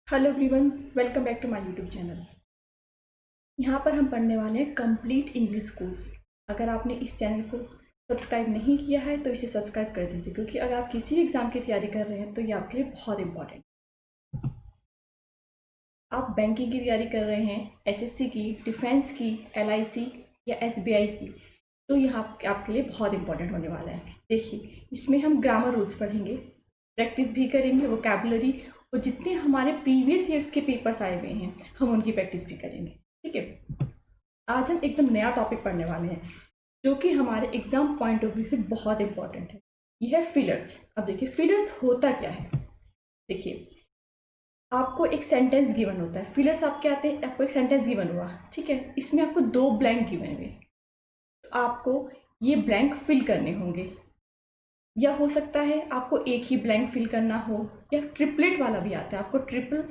Hello everyone, welcome back to my YouTube channel. यहाँ पर हम पढ़ने वाले हैं कंप्लीट इंग्लिश कोर्स। अगर आपने इस चैनल को सब्सक्राइब नहीं किया है तो इसे सब्सक्राइब कर दीजिए, क्योंकि अगर आप किसी एग्ज़ाम की तैयारी कर रहे हैं तो ये आपके लिए बहुत इंपॉर्टेंट। आप बैंकिंग की तैयारी कर रहे हैं, एसएससी की, डिफेंस की, एलआईसी या एसबीआई की, तो यहाँ आपके लिए बहुत इंपॉर्टेंट होने वाला है। देखिए, इसमें हम ग्रामर रूल्स पढ़ेंगे, प्रैक्टिस भी करेंगे, वोकैबुलरी, और जितने हमारे प्रीवियस ईयर्स के पेपर्स आए हुए हैं हम उनकी प्रैक्टिस भी करेंगे। ठीक है, आज हम एकदम नया टॉपिक पढ़ने वाले हैं जो कि हमारे एग्जाम पॉइंट ऑफ व्यू से बहुत इंपॉर्टेंट है। ये है फिलर्स। अब देखिए, फिलर्स होता क्या है। देखिए, आपको एक सेंटेंस गिवन होता है, फिलर्स आपके आते हैं, आपको एक सेंटेंस गिवन हुआ, ठीक है, इसमें आपको 2 ब्लैंक गिवन हुए, तो आपको ये ब्लैंक फिल करने होंगे। या हो सकता है आपको एक ही ब्लैंक फिल करना हो, या ट्रिपलेट वाला भी आता है, आपको ट्रिपल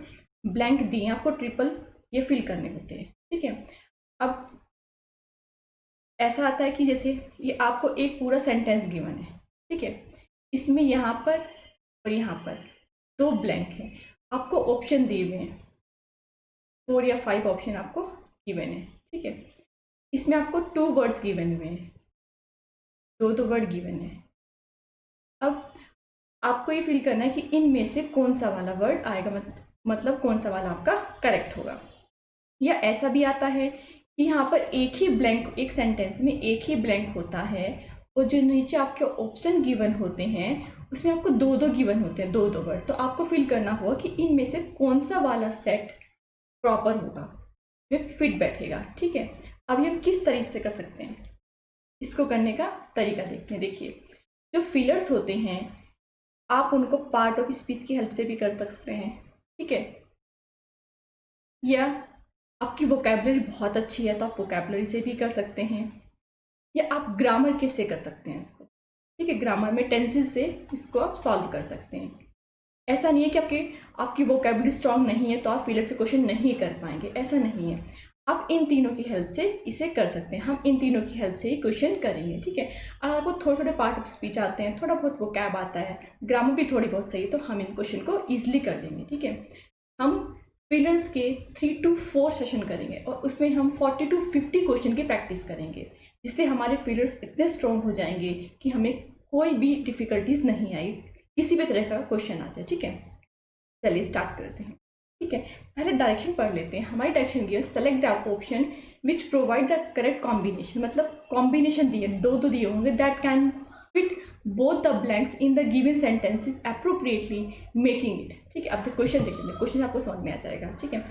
ब्लैंक दिए, आपको ट्रिपल ये फिल करने होते हैं। ठीक है, अब ऐसा आता है कि जैसे ये आपको एक पूरा सेंटेंस गिवन है, ठीक है, इसमें यहाँ पर और यहाँ पर 2 ब्लैंक हैं, आपको ऑप्शन दिए हुए हैं, 4 या 5 ऑप्शन आपको गिवन है। ठीक है, इसमें आपको 2 वर्ड्स गिवन हुए हैं, 2 वर्ड गिवन है। अब आपको ये फिल करना है कि इनमें से कौन सा वाला वर्ड आएगा, मतलब कौन सा वाला आपका करेक्ट होगा। या ऐसा भी आता है कि यहाँ पर एक ही ब्लैंक, एक सेंटेंस में एक ही ब्लैंक होता है, और जो नीचे आपके ऑप्शन गिवन होते हैं उसमें आपको 2 गिवन होते हैं, 2 वर्ड, तो आपको फिल करना होगा कि इनमें से कौन सा वाला सेट प्रॉपर होगा, जो फिट बैठेगा। ठीक है, अभी हम किस तरीके से कर सकते हैं, इसको करने का तरीका देखते हैं। देखिए, जो फिलर्स होते हैं आप उनको पार्ट ऑफ स्पीच की हेल्प से भी कर सकते हैं। ठीक है, या आपकी वोकैबुलरी बहुत अच्छी है तो आप वोकैबुलरी से भी कर सकते हैं, या आप ग्रामर के से कर सकते हैं इसको। ठीक है, ग्रामर में टेंसेस से इसको आप सॉल्व कर सकते हैं। ऐसा नहीं है कि आपकी वोकैबुलरी स्ट्रांग नहीं है तो आप फिलर से क्वेश्चन नहीं कर पाएंगे, ऐसा नहीं है। आप इन तीनों की हेल्प से इसे कर सकते हैं, हम इन तीनों की हेल्प से ही क्वेश्चन करेंगे। ठीक है, अगर आपको थोड़े थोड़े पार्ट ऑफ स्पीच आते हैं, थोड़ा बहुत वोकैब आता है, ग्रामर भी थोड़ी बहुत सही, तो हम इन क्वेश्चन को ईजिली कर लेंगे। ठीक है, हम फिलर्स के 3 to 4 सेशन करेंगे और उसमें हम 40 to 50 क्वेश्चन की प्रैक्टिस करेंगे, जिससे हमारे फिलर्स इतने स्ट्रॉन्ग हो जाएंगे कि हमें कोई भी डिफिकल्टीज नहीं आई, किसी भी तरह का क्वेश्चन आ जाए। ठीक है, चलिए स्टार्ट करते हैं। ठीक है, पहले डायरेक्शन पढ़ लेते हैं। हमारी direction gear select the option which provide the correct combination, मतलब कॉम्बिनेशन दिए, 2 दिए होंगे, that can fit both the blanks in the given sentences appropriately making it. ठीक है, अब तो क्वेश्चन देख लेंगे, क्वेश्चन आपको समझ में आ जाएगा। ठीक है,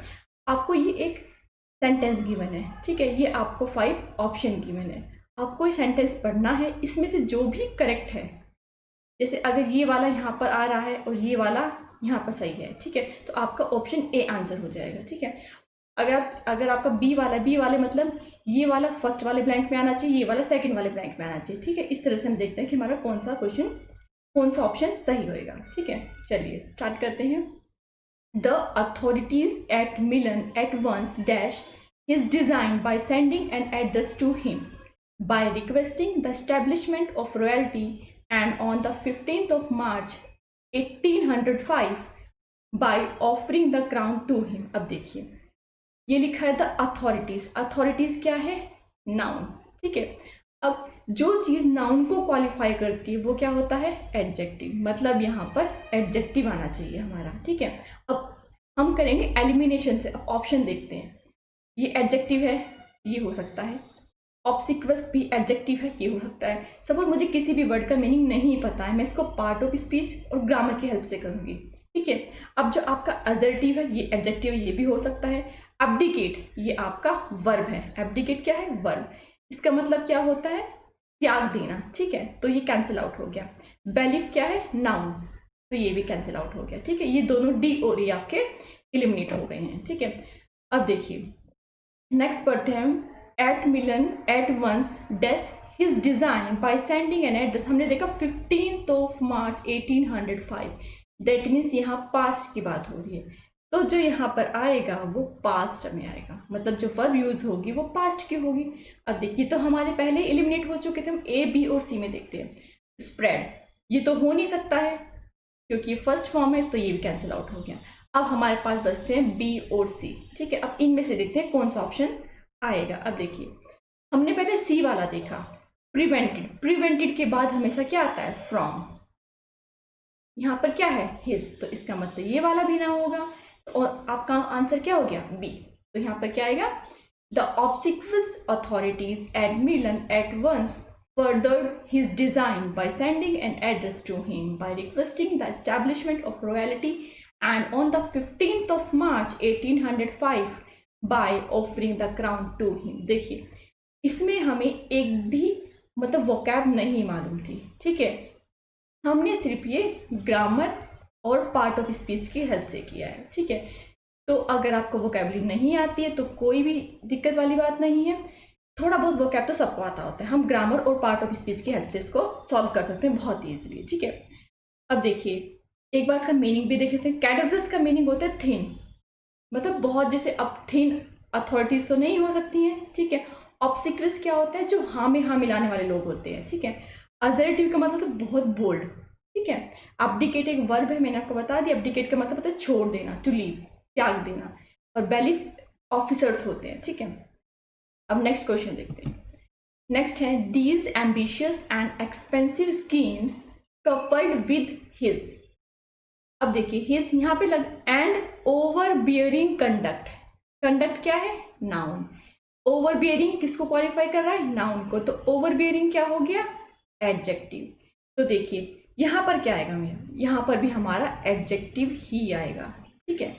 आपको ये एक सेंटेंस गिवन है, ठीक है, ये आपको 5 ऑप्शन गिवन है, आपको ये सेंटेंस पढ़ना है, इसमें से जो भी करेक्ट है, जैसे अगर ये वाला यहाँ पर आ रहा है और ये वाला यहाँ पर सही है, ठीक है, तो आपका ऑप्शन ए आंसर हो जाएगा। ठीक है, अगर आपका बी वाले मतलब ये वाला फर्स्ट वाले ब्लैंक में आना चाहिए, ये वाला सेकंड वाले ब्लैंक में आना चाहिए। ठीक है, इस तरह से हम देखते हैं कि हमारा कौन सा ऑप्शन सही होएगा। ठीक है, चलिए स्टार्ट करते हैं। The authorities at Milan at once dash his design by sending an address to him by requesting the establishment of royalty and on the 15th of March 1805 by offering the crown to him। अब देखिए, ये लिखा है the authorities. Authorities क्या है? Noun. ठीक है, अब जो चीज नाउन को क्वालिफाई करती है वो क्या होता है? एडजेक्टिव, मतलब यहाँ पर एडजेक्टिव आना चाहिए हमारा। ठीक है, अब हम करेंगे एलिमिनेशन से। अब ऑप्शन देखते हैं, ये एडजेक्टिव है, ये हो सकता है, ऑब्सिक्वस भी एडजेक्टिव है, ये हो सकता है। सपोज मुझे किसी भी वर्ड का मीनिंग नहीं पता है, मैं इसको पार्ट ऑफ स्पीच और ग्रामर की हेल्प से करूंगी। ठीक है, अब जो आपका अजर्टिव है, ये एडजेक्टिव है, ये भी हो सकता है। एब्डिकेट, ये आपका वर्ब है। एब्डिकेट क्या है? वर्ब। इसका मतलब क्या होता है? त्याग देना। ठीक है, तो ये कैंसिल आउट हो गया। बेलीफ क्या है? नाउन, तो ये भी कैंसिल आउट हो गया। ठीक है, ये दोनों डी और ई आपके एलिमिनेट हो गए हैं। ठीक है, अब देखिए नेक्स्ट पढ़ते हैं हम। At Milan at once dash his design by sending an address. हमने देखा 15th of March 1805, that means यहाँ पास्ट की बात हो रही है, तो जो यहाँ पर आएगा वो पास्ट में आएगा, मतलब जो वर्ब यूज होगी वो पास्ट की होगी। अब देखिए, तो हमारे पहले एलिमिनेट हो चुके थे, हम ए बी और सी में देखते हैं। स्प्रेड, ये तो हो नहीं सकता है क्योंकि ये फर्स्ट फॉर्म है, तो ये भी कैंसिल आउट हो गया। अब हमारे पास बचते हैं बी और सी, ठीक है। अब इनमें से देखते हैं कौन सा ऑप्शन आएगा। अब देखिए, हमने पहले सी वाला देखा, प्रिवेंटेड। प्रिवेंटेड के बाद हमेशा क्या आता है, फ्रॉम। यहाँ पर क्या है, हिज, तो इसका मतलब ये वाला भी ना होगा, और आपका आंसर क्या हो गया, बी। तो यहाँ पर क्या आएगा, the obsequious authorities at Milan at once furthered his design by sending an address to him by requesting the establishment of royalty, and on the 15th of March 1805 by offering the crown to him। देखिए, इसमें हमें एक भी मतलब vocab नहीं मालूम थी, ठीक है। हमने सिर्फ ये ग्रामर और पार्ट ऑफ स्पीच की हेल्प से किया है, ठीक है। तो अगर आपको वोकैबुलरी नहीं आती है तो कोई भी दिक्कत वाली बात नहीं है, थोड़ा बहुत वोकैब तो सबको आता होता है, हम ग्रामर और पार्ट ऑफ स्पीच की हेल्प से इसको सॉल्व कर सकते हैं बहुत ईजिली, ठीक है। अब देखिए, एक बार इसका मीनिंग भी देख लेते हैं। कैडवर्स का मीनिंग होता है थिन, मतलब बहुत, जैसे अब थिन अथॉरिटीज तो नहीं हो सकती हैं, ठीक है। ऑब्सिक्वस क्या होता है, जो हाँ में हाँ मिलाने वाले लोग होते हैं, ठीक है। असर्टिव का मतलब तो बहुत बोल्ड, ठीक है। अब्डिकेट एक वर्ब है, मैंने आपको बता दिया। अब्डिकेट का मतलब होता है छोड़ देना, टू लीव, त्याग देना। और बेलिफ ऑफिसर्स होते हैं, ठीक है। अब नेक्स्ट क्वेश्चन देखते हैं। नेक्स्ट है, these ambitious and expensive schemes coupled with his. अब देखिए, हिज यहाँ पे लग, and over bearing conduct. Conduct क्या है, नाउन। ओवर बियरिंग किसको क्वालिफाई कर रहा है, नाउन को। तो ओवर बियरिंग क्या हो गया, एडजेक्टिव। तो देखिए यहाँ पर क्या आएगा मेरा, यहाँ पर भी हमारा एडजेक्टिव ही आएगा, ठीक है।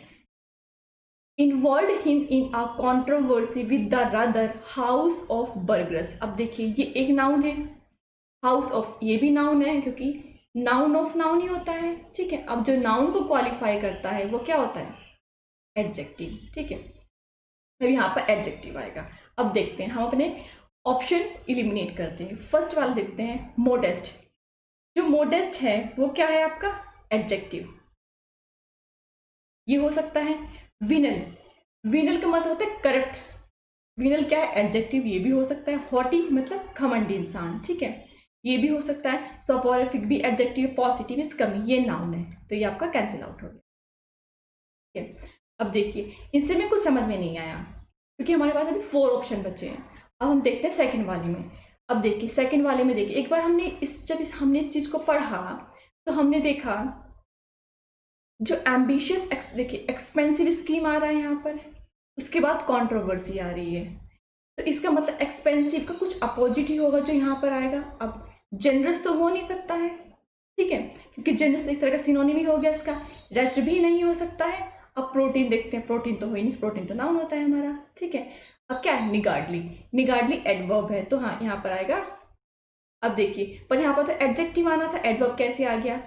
Involved him in a controversy with the rather house of burghers। अब देखिए, ये एक नाउन है, हाउस ऑफ ये भी नाउन है, क्योंकि नाउन ऑफ नाउन ही होता है, ठीक है। अब जो नाउन को क्वालिफाई करता है वो क्या होता है, एडजेक्टिव, ठीक है। अब यहाँ पर एडजेक्टिव आएगा। अब देखते हैं, हम अपने ऑप्शन इलिमिनेट करते हैं। फर्स्ट वाला देखते हैं, मोडेस्ट। जो मोडेस्ट है वो क्या है आपका, एडजेक्टिव। ये हो सकता है विनल। विनल का मतलब होता है करप्ट, विनल क्या है, एडजेक्टिव, ये भी हो सकता है। हॉटी मतलब घमंडी इंसान, ठीक है, ये भी हो सकता है। सोपोरिफिक भी एडजेक्टिव। पॉजिटिव इज कमी, ये नाउन है, तो ये आपका कैंसिल आउट हो गया, ठीक है। अब देखिए, इससे में कुछ समझ में नहीं आया, क्योंकि हमारे पास अभी 4 ऑप्शन बचे हैं। अब हम देखते हैं सेकंड वाले में। अब देखिए, सेकंड वाले में देखिए, एक बार जब हमने इस चीज़ को पढ़ा तो हमने देखा, जो एम्बिशियस, देखिए एक्सपेंसिव स्कीम आ रहा है यहाँ पर, उसके बाद कंट्रोवर्सी आ रही है, तो इसका मतलब एक्सपेंसिव का कुछ अपोजिट ही होगा जो यहाँ पर आएगा। अब जेनरस तो हो नहीं सकता है, ठीक है, क्योंकि जेनरस एक तरह का सिनोनिम ही हो गया इसका। रेस्ट भी नहीं हो सकता है। अब प्रोटीन देखते हैं, प्रोटीन तो हो ही नहीं, प्रोटीन तो नाउन होता है हमारा, ठीक है। अब क्या है, निगार्डली। निगार्डली एडवर्ब है, तो हाँ यहाँ पर आएगा। अब देखिए, पर यहाँ पर तो एडजेक्टिव आना था, एडवर्ब कैसे आ गया।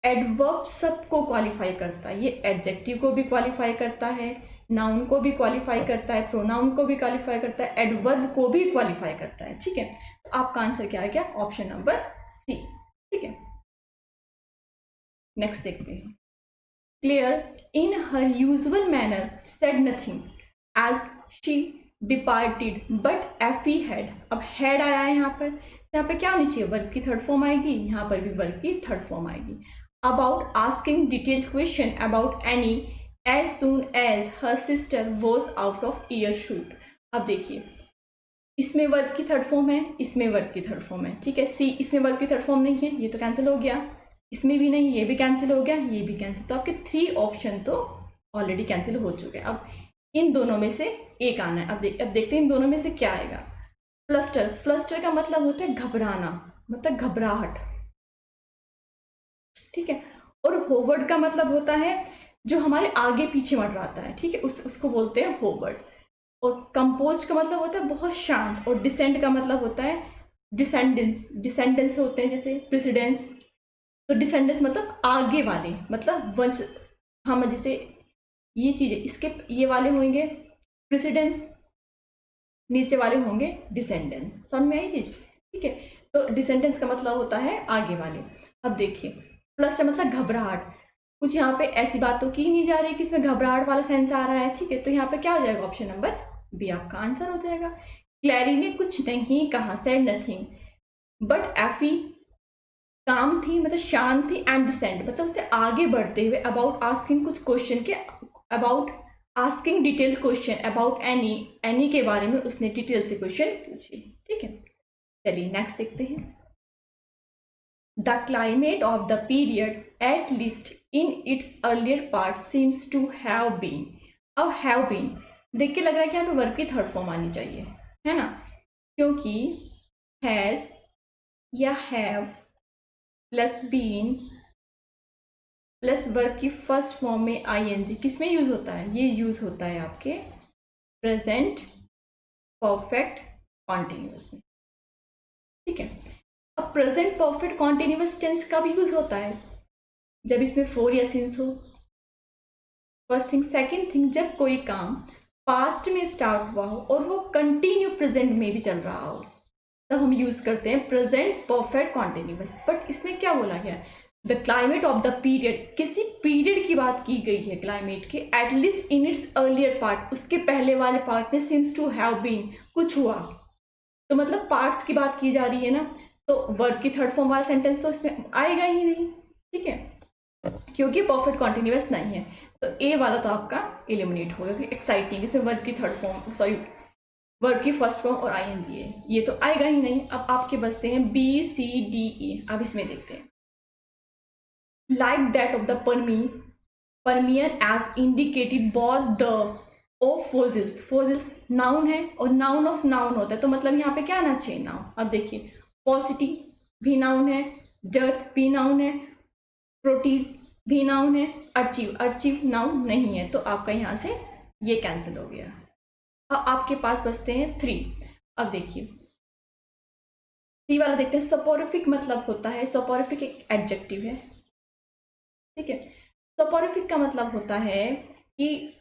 एडवर्ब सबको क्वालिफाई करता है, ये एडजेक्टिव को भी क्वालिफाई करता है, नाउन को भी क्वालिफाई करता है, प्रोनाउन को भी क्वालिफाई करता है, एडवर्ब को भी क्वालिफाई करता है, ठीक है। तो आपका आंसर क्या आ गया, ऑप्शन नंबर सी, ठीक है। नेक्स्ट देखते हैं। Clear in her usual manner said nothing as she departed but Effie had. अब हैड आया है यहाँ पर, यहाँ पे क्या होनी चाहिए, वर्ब की थर्ड फॉर्म आएगी, यहाँ पर भी वर्ब की थर्ड फॉर्म आएगी। About asking detailed question about any as soon as her sister was out of earshot। अब देखिए, इसमें वर्ब की थर्ड फॉर्म है, इसमें वर्ब की थर्ड फॉर्म है, ठीक है। सी, इसमें वर्ब की थर्ड फॉर्म नहीं है, ये तो कैंसिल हो गया। इसमें भी नहीं, ये भी कैंसिल हो गया, ये भी कैंसिल। तो आपके 3 ऑप्शन तो ऑलरेडी कैंसिल हो चुके हैं। अब इन दोनों में से एक आना है। अब देखते हैं इन दोनों में से क्या आएगा। फ्लस्टर। फ्लस्टर का मतलब होता है घबराना, मतलब घबराहट, ठीक है। और होवर्ड का मतलब होता है जो हमारे आगे पीछे मंडराता है, ठीक है, उसको बोलते हैं होवर्ड। और कंपोस्ट का मतलब होता है बहुत शांत। और डिसेंड का मतलब होता है डिसेंडेंस। डिसेंडेंस होते हैं जैसे प्रेसिडेंस, तो डिसेंडेंस मतलब आगे वाले, मतलब वंश। हम जैसे ये चीज़ें, इसके ये वाले होंगे प्रेसिडेंस, नीचे वाले होंगे डिसेंडेंस। समझ में आई चीज, ठीक है। तो डिसेंडेंस का मतलब होता है आगे वाले। अब देखिए, प्लस मतलब घबराहट। कुछ यहाँ पे ऐसी बात तो की नहीं जा रही कि इसमें घबराहट वाला सेंस आ रहा है, ठीक है। तो यहाँ पे क्या हो जाएगा, ऑप्शन नंबर बी आपका आंसर हो जाएगा। क्लैरी ने कुछ नहीं कहा, सेड नथिंग, बट एफी काम थी, मतलब शांत थी, एंड डिसेंड मतलब उससे आगे बढ़ते हुए, अबाउट आस्किंग कुछ क्वेश्चन के about asking detail question about any के बारे में उसने डिटेल से क्वेश्चन पूछे। ठीक है, चलिए नेक्स्ट देखते हैं। The climate of the period at least in its earlier part seems to have been. अब हैव बीन देख के लग रहा है कि हमें वर्ब की थर्ड फॉर्म आनी चाहिए, है ना, क्योंकि हैज या have plus been plus verb की फर्स्ट फॉर्म में आईएनजी किस में यूज होता है? ये यूज होता है आपके प्रेजेंट परफेक्ट कॉन्टिन्यूअस में। ठीक है, अब प्रेजेंट परफेक्ट कॉन्टिन्यूअस टेंस कब यूज होता है? जब इसमें फोर या सिंस हो, फर्स्ट थिंग। सेकंड थिंग, जब कोई काम पास्ट में स्टार्ट हुआ हो और वो कंटिन्यू प्रेजेंट में भी चल रहा हो, तब हम यूज करते हैं प्रेजेंट परफेक्ट कॉन्टिन्यूअस। बट इसमें क्या बोला गया? The climate of the period, किसी पीरियड की बात की गई है क्लाइमेट के, at least in its earlier part, उसके पहले वाले पार्ट में सीम्स टू हैव बीन, कुछ हुआ, तो मतलब पार्ट्स की बात की जा रही है ना, तो वर्ब की थर्ड फॉर्म वाला सेंटेंस तो इसमें आएगा ही नहीं। ठीक है, क्योंकि परफेक्ट कॉन्टिन्यूअस नहीं है, तो ए वाला तो आपका एलिमिनेट होगा कि एक्साइटिंग, इसमें वर्ब की थर्ड फॉर्म, सॉरी वर्ब की फर्स्ट फॉर्म और आईएनजी है, ये तो आएगा ही नहीं। अब आपके बचते हैं बी सी डी ई। अब इसमें देखते हैं। Like that of the premier as indicated both the of fossils. Fossils known है और नाउन ऑफ नाउन होता है, तो मतलब यहाँ पे क्या आना चाहिए? नाउन। अब देखिए, पॉसिटी भी नाउन है, जर्थ भी नाउन है, प्रोटीज भी नाउन है, अर्चीव नाउन नहीं है, तो आपका यहाँ से ये कैंसिल हो गया। अब आपके पास बचते हैं 3। अब देखिए सी वाला देखते हैं। सपोरिफिक मतलब होता है, सपोरिफिक एक एडजेक्टिव है। ठीक है, सपोरिफिक का मतलब होता है कि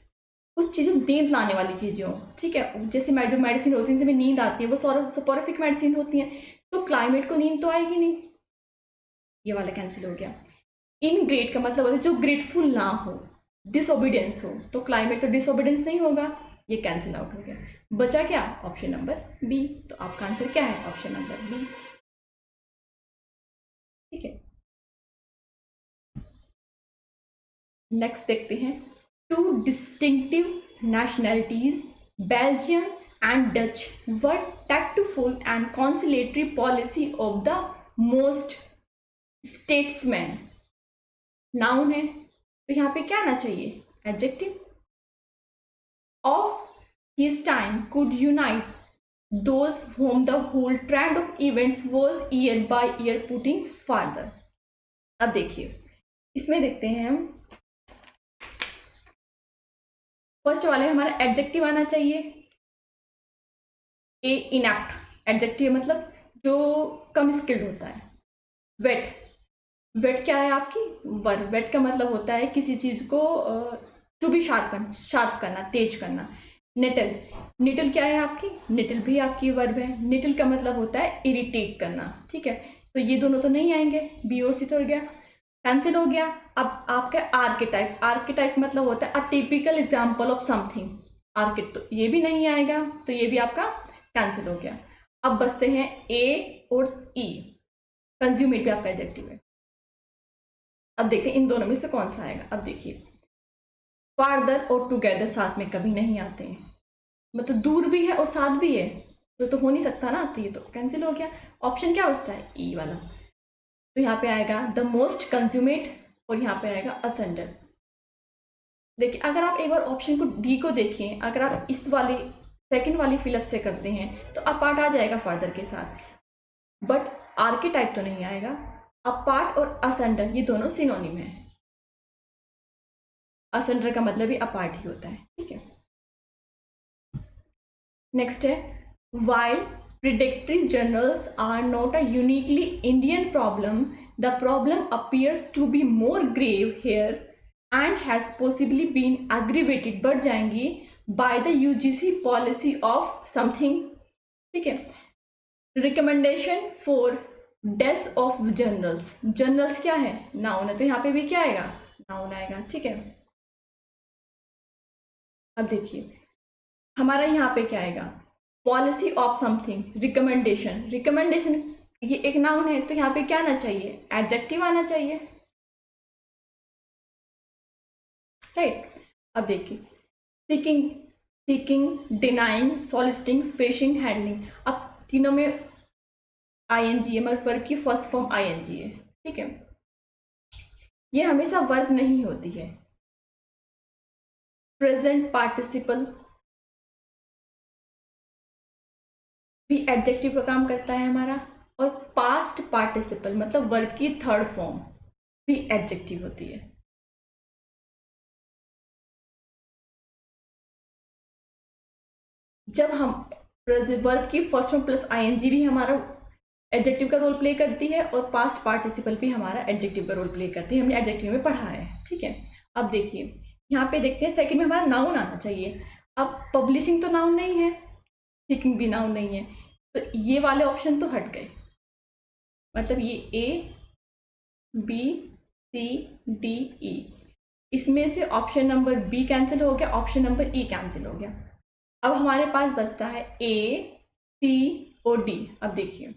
कुछ चीज़ें नींद लाने वाली चीज़ें हो। ठीक है, जैसे जो मेडिसिन होती है जिसमें नींद आती है वो सपोरिफिक मेडिसिन होती है, तो क्लाइमेट को नींद तो आएगी नहीं, ये वाला कैंसिल हो गया। इनग्रेट का मतलब होता है जो ग्रेटफुल ना हो, डिसओबीडियंस हो, तो क्लाइमेट तो डिसओबीडियंस नहीं होगा, ये कैंसिल आउट हो गया। बचा क्या? Option number B. तो आपका आंसर क्या है? Option number B. ठीक है, नेक्स्ट देखते हैं। 2 distinctive nationalities, Belgium and Dutch, were tactful and conciliatory policy of the most statesmen। Noun है, तो यहाँ पे क्या आना चाहिए? Adjective. Of his time could unite those whom the whole trend of events was year by year putting farther। अब देखिए इसमें देखते हैं हम, फर्स्ट वाले हमारा एडजेक्टिव आना चाहिए। ए इनएप्ट एडजेक्टिव मतलब जो कम स्किल्ड होता है। वेट, वेट क्या है आपकी? वर्ब। वेट का मतलब होता है किसी चीज को टू बी शार्प करना, तेज करना। निटल, निटल क्या है आपकी? निटल भी आपकी वर्ब है। निटल का मतलब होता है इरिटेट करना। ठीक है, तो ये दोनों तो नहीं आएंगे, बी और सी तो हो गया, कैंसिल हो गया। अब आपका आर्केटाइप, आर्केटाइप मतलब होता है a typical example of something. आर्किट तो ये भी नहीं आएगा, तो ये भी आपका कैंसिल हो गया। अब बचते हैं ए और ई। कंज्यूमेट भी आपका एडजेक्टिव है। अब देखते हैं इन दोनों में से कौन सा आएगा। अब देखिए फार्दर और टुगेदर साथ में कभी नहीं आते हैं, मतलब दूर भी है और साथ भी है, तो हो नहीं सकता ना, तो ये तो कैंसिल हो गया। ऑप्शन क्या बचता है? ई वाला। तो यहाँ पे आएगा द मोस्ट कंज्यूमेट और यहाँ पे आएगा असंडर। देखिए अगर आप एक बार ऑप्शन को डी को देखें, अगर आप इस वाले सेकंड वाली फिलअप से करते हैं तो अपार्ट आ जाएगा फादर के साथ, बट आर्केटाइप तो नहीं आएगा। अपार्ट और असंडर ये दोनों सिनोनिम है। असंडर का मतलब भी अपार्ट ही होता है। ठीक है, नेक्स्ट है while predictory journals are not a uniquely Indian problem, the problem appears to be more grave here and has possibly been aggravated, बढ़ जाएंगी, by the UGC policy of something। ठीक है, recommendation for desk of journals. Journals क्या है? Noun है, तो यहाँ पे भी क्या आएगा? नाउन आएगा। ठीक है, अब देखिए हमारा यहाँ पे क्या आएगा? Policy of something, recommendation. Recommendation ये एक नाउन है, तो यहाँ पे क्या आना चाहिए? एडजेक्टिव आना चाहिए, राइट। अब देखिए, seeking, seeking, denying, soliciting, fishing, handling. अब तीनों में आईएनजी है, मतलब वर्ब की फर्स्ट फॉर्म आईएनजी है, ठीक है। ये हमेशा वर्ब नहीं होती है। प्रेजेंट पार्टिसिपल भी एडजेक्टिव का काम करता है हमारा, और पास्ट पार्टिसिपल मतलब वर्ब की थर्ड फॉर्म भी एडजेक्टिव होती है। जब हम वर्ब की फर्स्ट फॉर्म प्लस आईएनजी भी हमारा एडजेक्टिव का रोल प्ले करती है, और पास्ट पार्टिसिपल भी हमारा एडजेक्टिव का रोल प्ले करती है, हमने एडजेक्टिव में पढ़ा है, ठीक है। अब देखिए, यहाँ पे देखते हैं सेकंड में हमारा नाउन आना चाहिए। अब पब्लिशिंग तो नाउन नहीं है, सीकिंग भी नाउन नहीं है, तो ये वाले ऑप्शन तो हट गए, मतलब ये A B C D E, इसमें से ऑप्शन नंबर बी कैंसिल हो गया, ऑप्शन नंबर ई कैंसिल हो गया। अब हमारे पास बचता है ए सी और डी। अब देखिए,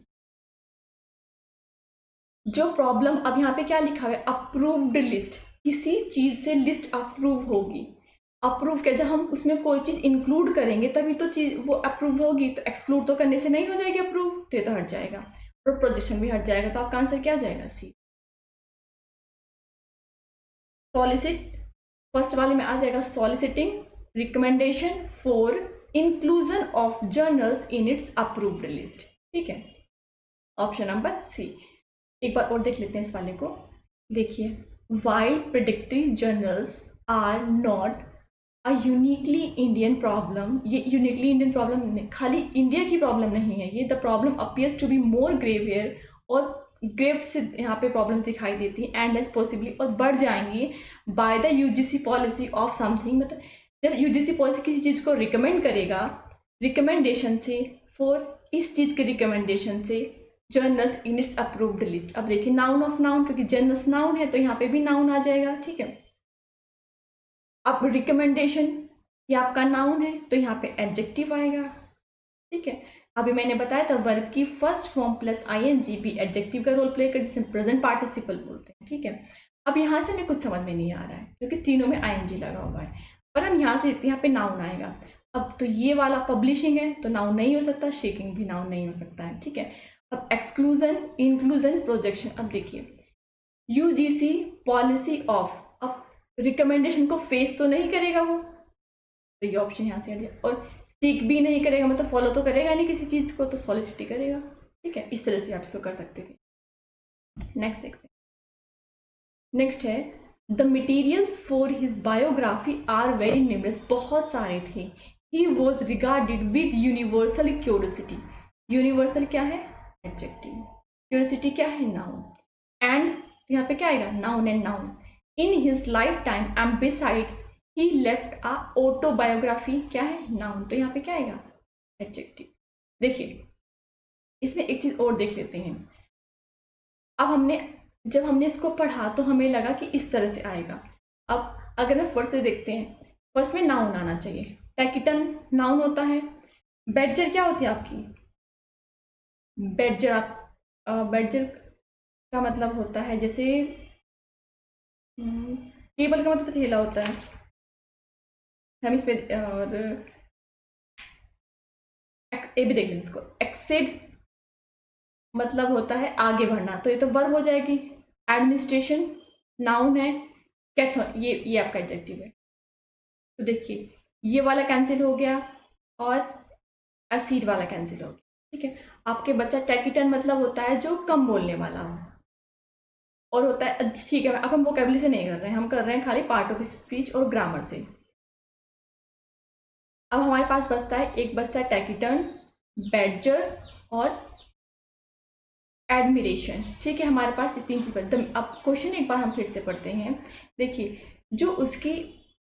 जो प्रॉब्लम, अब यहाँ पे क्या लिखा हुआ है, अप्रूव्ड लिस्ट, किसी चीज से लिस्ट अप्रूव होगी। अप्रूव के जब हम उसमें कोई चीज इंक्लूड करेंगे तभी तो चीज वो अप्रूव होगी, तो एक्सक्लूड तो करने से नहीं हो जाएगी अप्रूव, तो ये तो हट जाएगा, और प्रोजेक्शन भी हट जाएगा, तो आपका आंसर क्या जाएगा, सी। सॉलिसिट, फर्स्ट वाले में आ जाएगा soliciting recommendation for inclusion of journals in its approved list, ठीक है, ऑप्शन नंबर सी। एक बार और देख लेते हैं इस वाले को। देखिए, while predictive journals are not a uniquely Indian problem, ये यूनिकली इंडियन प्रॉब्लम खाली इंडिया की प्रॉब्लम नहीं है, ये the problem appears to be more graver, और ग्रेव से यहाँ पे प्रॉब्लम दिखाई देती है, एंड लेस पॉसिबली, और बढ़ जाएंगी by the UGC policy of something, मतलब जब यूजीसी पॉलिसी किसी चीज़ को रिकमेंड करेगा, रिकमेंडेशन से, फॉर इस चीज़ के रिकमेंडेशन से, journals in its approved list. अब देखिए, नाउन ऑफ नाउन, क्योंकि जर्नल्स नाउन है तो यहाँ पे भी नाउन आ जाएगा, ठीक है। अब रिकमेंडेशन, ये आपका नाउन है तो यहाँ पे एडजेक्टिव आएगा, ठीक है। अभी मैंने बताया था वर्ब की फर्स्ट फॉर्म प्लस आईएनजी भी एडजेक्टिव का रोल प्ले कर, जिसे प्रेजेंट पार्टिसिपल बोलते हैं, ठीक है। अब यहाँ से हमें कुछ समझ में नहीं आ रहा है क्योंकि तीनों में आईएनजी लगा हुआ है, पर हम यहाँ पे नाउन आएगा। अब तो ये वाला पब्लिशिंग है तो नाउन नहीं हो सकता, शेकिंग भी नाउन नहीं हो सकता है, ठीक है। अब एक्सक्लूजन, इंक्लूजन, प्रोजेक्शन। अब देखिए, यूजीसी पॉलिसी ऑफ, अब रिकमेंडेशन को फेस तो नहीं करेगा वो, तो ये ऑप्शन यहाँ से हट गया, और सीक भी नहीं करेगा, मतलब फॉलो तो करेगा नहीं किसी चीज़ को, तो सॉलिसिटी करेगा, ठीक है। इस तरह से आप इसको कर सकते थे। नेक्स्ट देखते हैं। नेक्स्ट है, the materials for his biography are very numerous, बहुत सारे थे। He was regarded with universal curiosity, universal क्या है, एडजेक्टिव, क्यूरियोसिटी क्या है, नाउन, एंड यहाँ पे क्या आएगा, noun and noun. In his life time and besides he left a autobiography, क्या है, नाउन, तो यहाँ पे क्या आएगा, एडजेक्टिव। देखिए, इसमें एक चीज और देख लेते हैं। अब जब हमने इसको पढ़ा तो हमें लगा कि इस तरह से आएगा। अब अगर हम फर्स्ट से देखते हैं, फर्स्ट में नाउन आना चाहिए, टैकिटन नाउन होता है, बैडजर क्या होती है आपकी, बैडजर, बैडजर का मतलब होता है जैसे टेबल का मतलब तो ठेला होता है, हम इस पे और ए भी देख लें इसको, एक्सेड मतलब होता है आगे बढ़ना, तो ये तो वर्ब हो जाएगी। एडमिनिस्ट्रेशन नाउन है, कैथोन ये आपका एडजेक्टिव है, तो देखिए ये वाला कैंसिल हो गया और एसिड वाला कैंसिल हो गया, ठीक है। आपके बच्चा टैकिटन मतलब होता है जो कम बोलने वाला हो, और होता है, ठीक है, अब हम वोकैबुलरी से नहीं कर रहे हैं, हम कर रहे हैं खाली पार्ट ऑफ स्पीच और ग्रामर से। अब हमारे पास बचता है, एक बचता है टैकिटन, बैडजर और एडमिरेशन, ठीक है। हमारे पास ये तीन चीज़। अब क्वेश्चन एक बार हम फिर से पढ़ते हैं। देखिए, जो उसकी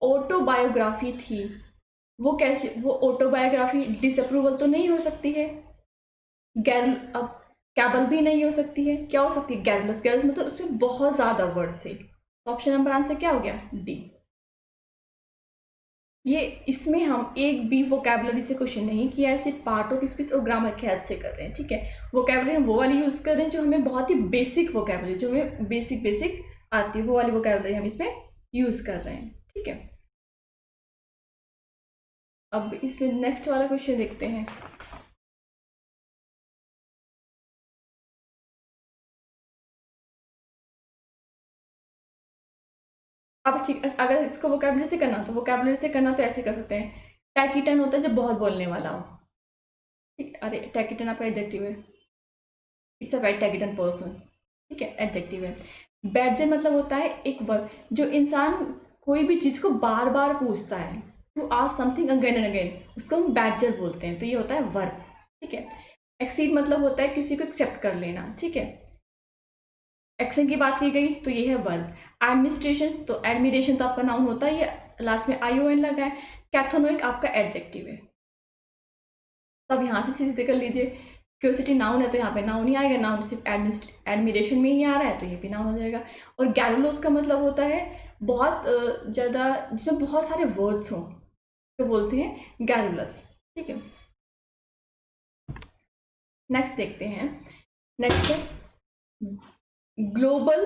ऑटोबायोग्राफी थी वो कैसे, वो ऑटोबायोग्राफी डिसअप्रूवल तो नहीं हो सकती है, गैर, अब कैबल भी नहीं हो सकती है, क्या हो सकती है, गैरलस, गैरलस मतलब उसमें बहुत ज़्यादा वर्ड थे, तो ऑप्शन नंबर आंसर क्या हो गया, डी। ये इसमें हम एक भी वोकैबुलरी से क्वेश्चन नहीं किया है, सिर्फ पार्ट ऑफ स्पीच और ग्रामर के हेल्प से कर रहे हैं, ठीक है। वोकैबुलरी हम वो वाली यूज़ कर रहे हैं जो हमें बहुत ही बेसिक वोकैबुलरी, जो हमें बेसिक आती है, वो वाली वोकैबुलरी हम इसमें यूज़ कर रहे हैं, ठीक है। अब इसमें नेक्स्ट वाला क्वेश्चन देखते हैं। अब ठीक, अगर इसको वोकैबुलरी से करना तो वोकैबुलरी से करना तो ऐसे कर सकते हैं। टैकीटन होता है जब बहुत बोलने वाला हो, ठीक। अरे टैकीटन आपका एडजेक्टिव है, इट्स अ वेरी टैकीटन पर्सन, ठीक है, एडजेक्टिव है। बैडजर मतलब होता है एक वर्ब, जो इंसान कोई भी चीज़ को बार बार पूछता है, to ask something again and again, उसको हम बैडजर बोलते हैं, तो ये होता है वर्ब, ठीक है। एक्सीड मतलब होता है किसी को एक्सेप्ट कर लेना, ठीक है। एक्शन की बात की गई तो ये है वर्ब। एडमिनिस्ट्रेशन, तो एडमिरेशन तो आपका नाउन होता है, ये लास्ट में ION लगा है। कैथोनोइक आपका एडजेक्टिव है। तो अब यहाँ से सीधे कर लीजिए, क्यूरियोसिटी नाउन है तो यहाँ पे नाउन ही आएगा, नाउन सिर्फ एडमिरेशन में ही आ रहा है तो ये भी नाउन हो जाएगा। और गैरुलोस का मतलब होता है बहुत ज़्यादा, जिसमें बहुत सारे वर्ड्स हों तो बोलते हैं गैरुलस, ठीक है। नेक्स्ट देखते हैं। नेक्स्ट है global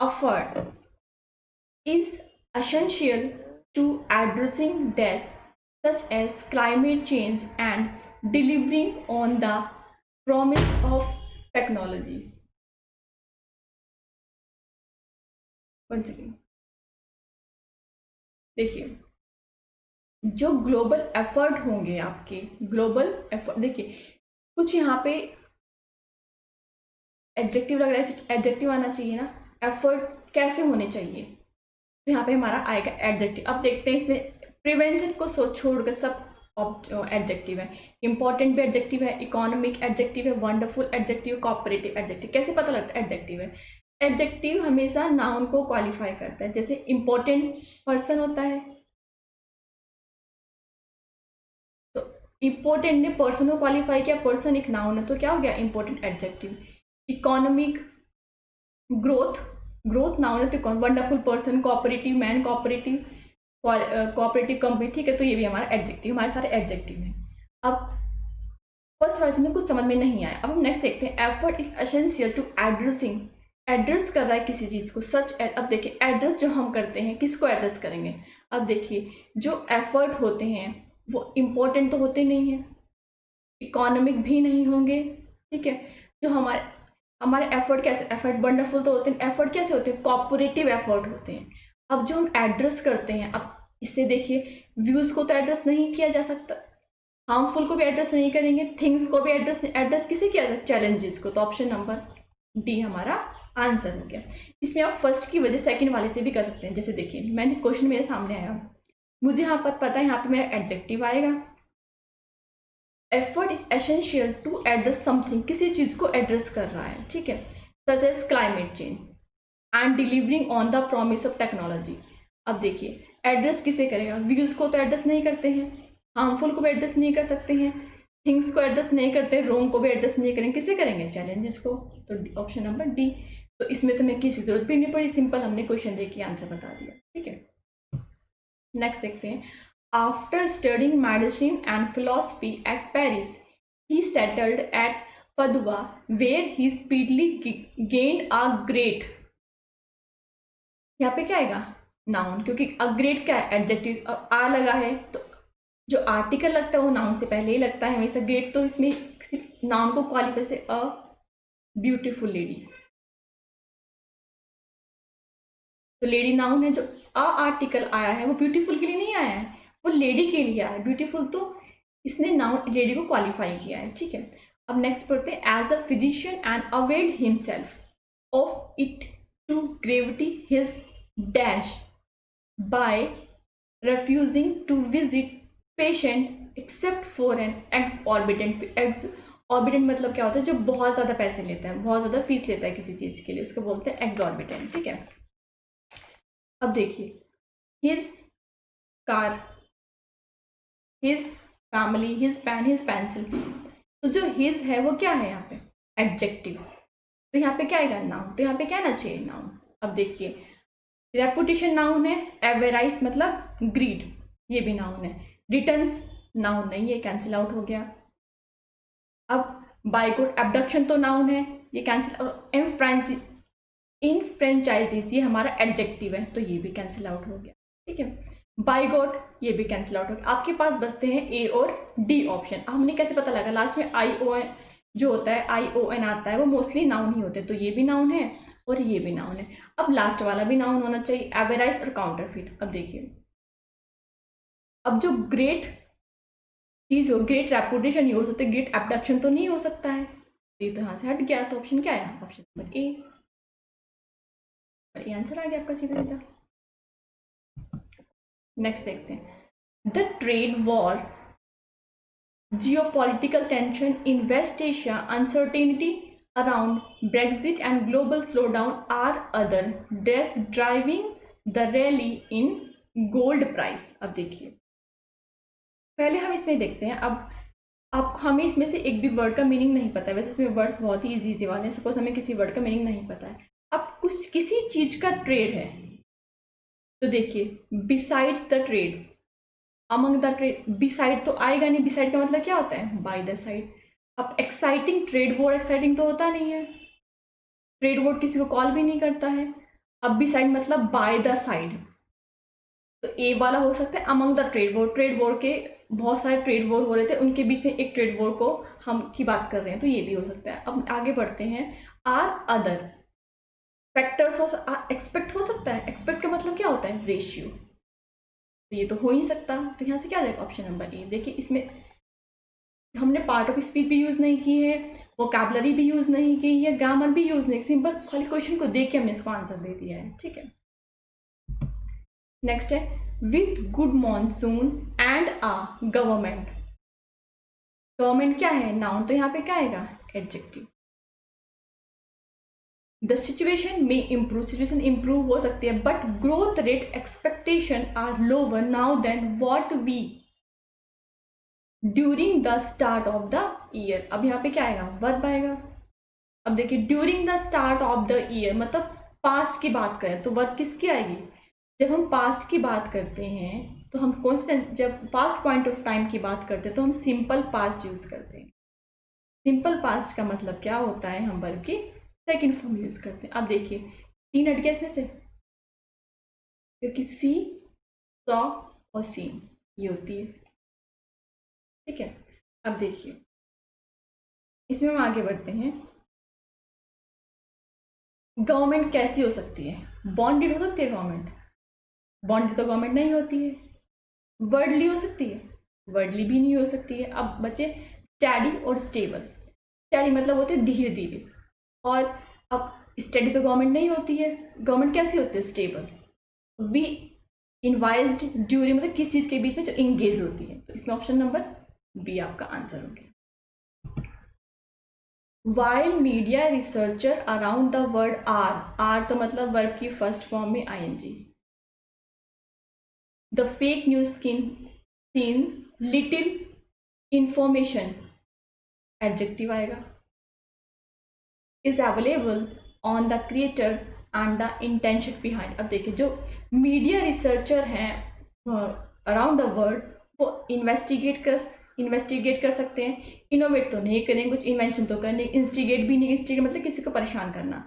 effort is essential to addressing deaths such as climate change and delivering on the promise of technology. Once again, देखिए, जो ग्लोबल एफर्ट होंगे आपके, ग्लोबल एफर्ट, देखिए कुछ यहाँ पे एडजेक्टिव लग रहा है, एडजेक्टिव आना चाहिए ना, एफर्ट कैसे होने चाहिए, तो यहाँ पे हमारा आएगा एडजेक्टिव। अब देखते हैं इसमें प्रिवेंशन को छोड़कर सब एडजेक्टिव है। इंपॉर्टेंट भी एडजेक्टिव है, इकोनॉमिक एडजेक्टिव है, वंडरफुल एडजेक्टिव, कोऑपरेटिव एडजेक्टिव। कैसे पता लगता है एडजेक्टिव है? एडजेक्टिव हमेशा नाउन को क्वालिफाई करता है। जैसे इंपॉर्टेंट पर्सन होता है, तो इंपॉर्टेंट ने पर्सन को क्वालिफाई किया, पर्सन एक नाउन है तो क्या हो गया? Important adjective. Economic, growth, growth noun है तो wonderful person, cooperative man, cooperative cooperative company, ठीक है, तो ये भी हमारा एडजेक्टिव, हमारे सारे एडजेक्टिव हैं। अब फर्स्ट वर्ड में कुछ समझ में नहीं आया, अब हम नेक्स्ट देखते हैं। Effort is essential to addressing, address कर रहा है किसी चीज़ को, सच। अब देखिए एड्रेस जो हम करते हैं किसको एड्रेस करेंगे? अब देखिए जो एफर्ट होते हैं वो इम्पोर्टेंट तो होते नहीं हैं, इकोनॉमिक भी नहीं होंगे, ठीक है। जो हमारे हमारे एफर्ट कैसे, एफर्ट वंडरफुल तो होते हैं, एफर्ट कैसे होते हैं? कोऑपरेटिव एफर्ट होते हैं। अब जो हम एड्रेस करते हैं, अब इससे देखिए व्यूज़ को तो एड्रेस नहीं किया जा सकता, हार्मफुल को भी एड्रेस नहीं करेंगे, थिंग्स को भी एड्रेस किसे किया जाए? चैलेंजेस को। तो ऑप्शन नंबर डी हमारा आंसर हो गया। इसमें आप फर्स्ट की वजह सेकंड वाले से भी कर सकते हैं। जैसे देखिए मैंने क्वेश्चन मेरे सामने आया, मुझे यहाँ पर पता है यहाँ पे मेरा एडजेक्टिव आएगा, effort is essential to address something, किसी चीज को एड्रेस कर रहा है, ठीक है, such as climate change and delivering on the promise of technology. अब देखिए एड्रेस किसे करेगा? व्यूज को तो एड्रेस नहीं करते हैं, हार्मफुल को भी एड्रेस नहीं कर सकते हैं, थिंग्स को एड्रेस नहीं करते, रोंग को भी एड्रेस नहीं करेंगे, किसे करेंगे? चैलेंजेस को। तो ऑप्शन नंबर डी। तो इसमें तो मैं किसी जरूरत भी नहीं पड़ी, सिंपल हमने क्वेश्चन देख के आंसर बता दिया, ठीक है। नेक्स्ट देखते हैं। After studying medicine and philosophy eight Paris, he settled at Padua, where he speedily gained a great, यहाँ पे क्या आएगा? नाउन, क्योंकि अ ग्रेट क्या है? एडजेक्टिव। आ लगा है तो जो आर्टिकल लगता है वो नाउन से पहले ही लगता है हमेशा। ग्रेट तो इसमें नाउन को क्वालिफाई से, अ ब्यूटीफुल लेडी, तो लेडी नाउन है, जो अ आर्टिकल आया है वो ब्यूटीफुल के लिए नहीं आया है, वो लेडी के लिए आया है। ब्यूटीफुल तो इसने नाउन लेडी को क्वालिफाई किया है, ठीक है। अब नेक्स्ट पढ़ते हैं। As a physician and availed himself of it to gravity his dash by refusing to visit patient except for an exorbitant, exorbitant मतलब क्या होता है? जो बहुत ज़्यादा पैसे लेता है, बहुत ज़्यादा फीस लेता है किसी चीज़ के लिए, उसको बोलते हैं exorbitant, ठीक है। अब देखिए his car, his family, his pen, his pencil, तो जो his है वो क्या है यहाँ पे? एडजेक्टिव। तो यहाँ पे क्या आएगा? नाउन। तो यहाँ पे क्या आना चाहिए? नाउन। अब देखिए रेपुटेशन नाउन है, एवेराइस मतलब ग्रीड, ये भी नाउन है। रिटर्न्स नाउन नहीं, ये कैंसिल आउट हो गया। अब बाइकोट एबडक्शन तो नाउन है, ये कैंसिल। इन फ्रेंचाइजीज ये हमारा एडजेक्टिव है, तो ये भी कैंसिल आउट हो गया, ठीक है। बाई गॉट ये भी कैंसिल आउट हो गया। आपके पास बचते हैं ए और डी ऑप्शन। हमने कैसे पता लगा, लास्ट में आई ओ एन जो होता है, आई ओ एन आता है, वो मोस्टली नाउन ही होते हैं, तो ये भी नाउन है और ये भी नाउन है। अब लास्ट वाला भी नाउन होना चाहिए, एवराइज और काउंटरफीट। अब देखिए, अब जो ग्रेट चीज हो, ग्रेट रेपुटेशन ही हो सकता है, ग्रेट एबडक्शन तो नहीं हो सकता है, तो ये तो यहाँ से हट गया। तो ऑप्शन क्या है, ऑप्शन नंबर ए। और ये आंसर आ गया आपका सीधा सीधा। नेक्स्ट देखते हैं, the trade war, geopolitical tension in West Asia, uncertainty around Brexit and global slowdown are other driving the rally in gold price। अब देखिए, पहले हम इसमें देखते हैं। अब हमें इसमें से एक भी वर्ड का मीनिंग नहीं पता है, वैसे इसमें वर्ड्स बहुत ही इजी इजी वाले हैं, सपोज हमें किसी वर्ड का मीनिंग नहीं पता है। अब कुछ किसी चीज का ट्रेड है, तो देखिए besides the trades, among the trade, beside तो आएगा नहीं, बिसाइड का मतलब क्या होता है, बाय द साइड। अब एक्साइटिंग, ट्रेड वॉर एक्साइटिंग तो होता नहीं है, ट्रेड वॉर किसी को कॉल भी नहीं करता है। अब बिसाइड मतलब बाय द साइड, तो ए वाला हो सकता है among the trade war, trade war के बहुत सारे ट्रेड वॉर हो रहे थे, उनके बीच में एक ट्रेड वॉर को हम की बात कर रहे हैं, तो ये भी हो सकता है। अब आगे बढ़ते हैं, आर अदर फैक्टर्स हो, एक्सपेक्ट हो सकता है, एक्सपेक्ट का मतलब क्या होता है, रेशियो, तो ये तो हो ही सकता। तो यहाँ से क्या जाएगा, ऑप्शन नंबर ए। देखिए इसमें हमने पार्ट ऑफ स्पीच भी यूज नहीं की है, वोकैबुलरी भी यूज नहीं की है, ग्रामर भी यूज नहीं, सिंपल खाली क्वेश्चन को देख के हमने इसको आंसर दे दिया है, ठीक है। नेक्स्ट है, with good monsoon and a government. Government क्या है, नाउन, तो यहाँ पे क्या आएगा, एडजेक्टिव। द सिचुएशन में इम्प्रूव, सिचुएशन इम्प्रूव हो सकती है, but growth rate expectation are lower now then what we during the start of the year. अब यहाँ पे क्या आएगा, वर्ब आएगा। अब देखिए, during the start of the year मतलब पास्ट की बात करें तो वर्ब किसकी आएगी, जब हम पास्ट की बात करते हैं तो हम कॉन्स्टेंट, जब पास्ट पॉइंट ऑफ टाइम की बात करते हैं तो हम सिंपल पास्ट यूज करते हैं। सिंपल पास्ट का मतलब क्या होता है, हम वर्ब की सेकेंड फॉर्म यूज करते हैं। अब देखिए, सीन हट गया इसमें से, क्योंकि सी, सॉ और सीन ये होती है, ठीक है। अब देखिए इसमें हम आगे बढ़ते हैं, गवर्नमेंट कैसी हो सकती है, बॉन्डेड हो सकती है गवर्नमेंट, बॉन्डेड तो गवर्नमेंट नहीं होती है। वर्डली हो सकती है, वर्डली भी नहीं हो सकती है। अब बच्चे स्टडी और स्टेबल, स्टडी मतलब होते हैं धीरे धीरे, और अब स्टडी तो गवर्नमेंट नहीं होती है, गवर्नमेंट कैसी होती है, स्टेबल। वी इन्वाइज्ड ड्यूरिंग मतलब किस चीज के बीच में जो इंगेज होती है, तो इसमें ऑप्शन नंबर बी आपका आंसर हो गया। While media researcher around the world are तो मतलब वर्ब की फर्स्ट फॉर्म में ing। The fake news seen little information adjective आएगा। Is available on the creator and the intention behind। अब देखिए, जो मीडिया रिसर्चर हैं अराउंड द वर्ल्ड, वो इन्वेस्टिगेट कर सकते हैं, इनोवेट तो नहीं करेंगे, कुछ इन्वेंशन तो करने, इंस्टिगेट भी नहीं, इंस्टिगेट मतलब किसी को परेशान करना,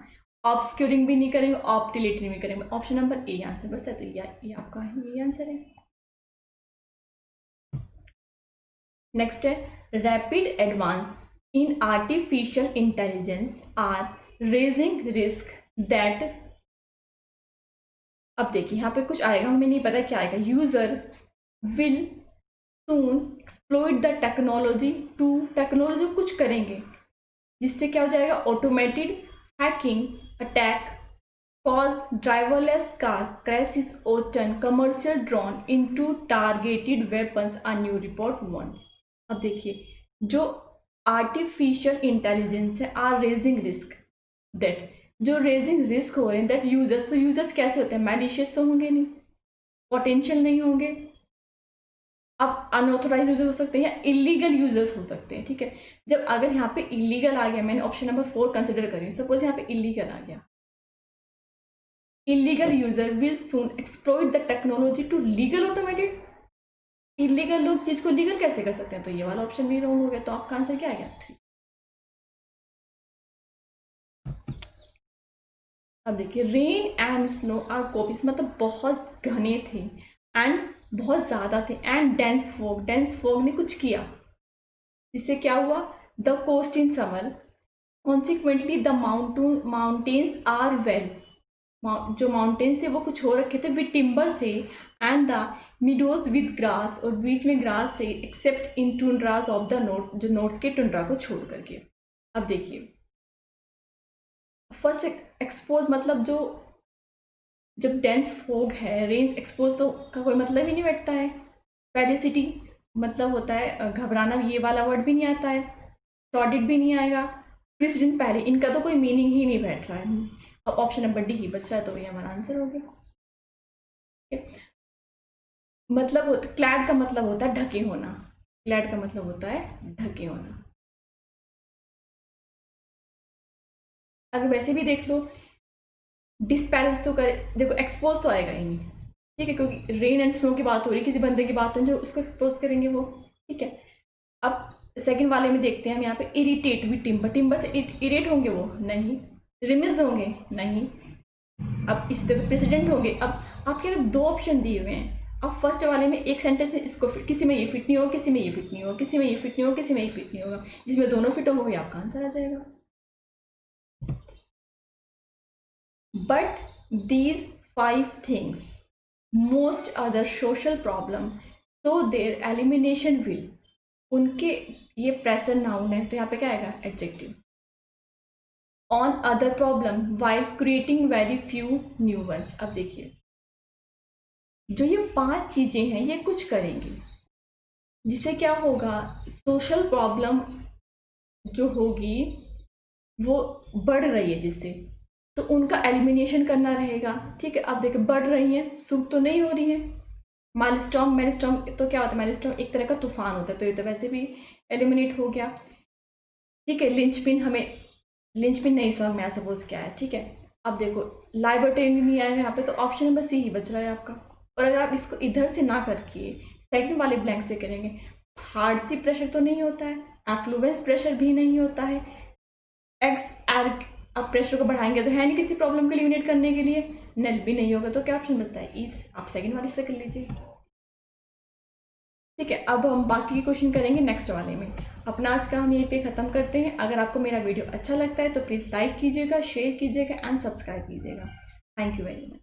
ऑब्सक्यूरिंग भी नहीं करेंगे, ऑप्टिलेटिंग भी करेंगे। ऑप्शन नंबर ए आंसर बचता है, तो ये आपका है, ये आंसर है। नेक्स्ट है, rapid advance in artificial intelligence are raising risk that. अब देखिए यहाँ पे कुछ आएगा, हमें नहीं पता क्या आएगा, user will soon exploit the technology to, technology कुछ करेंगे जिससे क्या हो जाएगा, automated hacking attack cause driverless car crashes और turn commercial drone into targeted weapons, a new report warns. अब देखिए, जो आर्टिफिशियल इंटेलिजेंस है आर रेजिंग रिस्क दैट, जो रेजिंग रिस्क हो रहे हैं दैट यूजर्स, तो यूजर्स कैसे होते हैं, मैलिशियस तो होंगे नहीं, पोटेंशियल नहीं होंगे। अब अनऑथोराइज यूजर हो सकते हैं या इलीगल यूजर्स हो सकते हैं, ठीक है। जब अगर यहाँ पे इलीगल आ गया, मैंने ऑप्शन नंबर 4 कंसिडर करी, सपोज यहाँ पे इलीगल आ गया, illegal user will soon exploit the technology to legal automated. Illegal लोग चीज को लीगल कैसे कर सकते हैं, तो ये वाला ऑप्शन भी रॉन्ग हो गया, तो आपका आंसर क्या आ गया, 3। अब देखिए, rain and snow are copious मतलब बहुत घने थे, एंड बहुत ज़्यादा थे। एंड डेंस फॉग ने कुछ किया, जिससे क्या हुआ, the coast in summer, consequently the mountains are well, जो माउंटेन्स थे वो कुछ हो रखे थे विद टिम्बर से, and the meadows with grass, और बीच में ग्रास से, except in tundras of the north, जो नॉर्थ के टुंड्रा को छोड़ करके। अब देखिए, फर्स्ट एक्सपोज मतलब जो, जब डेंस फोग है, रेन्स एक्सपोज तो का कोई मतलब ही नहीं बैठता है। पेरिसिटी मतलब होता है घबराना, ये वाला वर्ड भी नहीं आता है, सॉर्डेड भी नहीं आएगा, प्रेसिडेंट पहले, इनका तो कोई मीनिंग ही नहीं बैठ रहा है। अब ऑप्शन नंबर डी ही बच रहा है, तो ये हमारा आंसर हो गया। मतलब क्लैड का मतलब होता है ढके होना, क्लैड का मतलब होता है ढके होना। अगर वैसे भी देख लो, डिस्पैरेज तो कर, देखो एक्सपोज तो आएगा ही नहीं, ठीक है, क्योंकि रेन एंड स्नो की बात हो रही है, किसी बंदे की बात हो जो उसको एक्सपोज करेंगे वो, ठीक है। अब सेकंड वाले में देखते हैं हम यहाँ पे, इरिटेट विद टिम्बर, टिम्बर से इरिटेट होंगे वो नहीं, रिमिज होंगे नहीं। अब इस तरह प्रेसिडेंट होंगे। अब आपके दो ऑप्शन दिए हुए हैं, अब फर्स्ट वाले में एक सेंटेंस में इसको फिट, किसी में ये फिट नहीं होगा, किसी में ये फिट नहीं होगा, किसी में ये फिट नहीं होगा, किसी में ये फिट नहीं होगा, जिसमें दोनों फिट होंगे आपका आंसर आ जाएगा। But these 5 things, most other social problem, so their elimination will, उनके, ये प्रेसर नाउन है तो यहाँ पे क्या आएगा, adjective. On other problem while creating very few new ones. अब देखिए, जो ये 5 चीजें हैं ये कुछ करेंगी, जिससे क्या होगा, सोशल प्रॉब्लम जो होगी वो बढ़ रही है, जिससे तो उनका एलिमिनेशन करना रहेगा, ठीक है। अब देखिए, बढ़ रही है, सुख तो नहीं हो रही है। माइलस्टॉर्म, मेलस्टॉर्म तो क्या होता है, माइलस्टॉर्म एक तरह का तूफान होता है, तो ये तो वैसे भी एलिमिनेट हो गया, ठीक है। लिंचपिन, हमें लिंचपिन नहीं समझ में आया सपोज क्या है, ठीक है। अब देखो, लाइबर्टेरियन नहीं आया यहाँ पे, तो ऑप्शन नंबर सी ही बच रहा है आपका। और अगर आप इसको इधर से ना करके सेकंड वाले ब्लैंक से करेंगे, हार्ड सी प्रेशर तो नहीं होता है, एफ्लुवेंस प्रेशर भी नहीं होता है, एक्स एर्क, आप प्रेशर को बढ़ाएंगे तो है नहीं किसी प्रॉब्लम को एलिमिनेट करने के लिए, नल भी नहीं होगा, तो क्या ऑप्शन बचता है, इज। आप सेकंड वाले से कर लीजिए, ठीक है। अब हम बाकी के क्वेश्चन करेंगे नेक्स्ट वाले में। अपना आज का हम यहीं पे ख़त्म करते हैं। अगर आपको मेरा वीडियो अच्छा लगता है तो प्लीज़ लाइक कीजिएगा, शेयर कीजिएगा एंड सब्सक्राइब कीजिएगा। Thank you very much.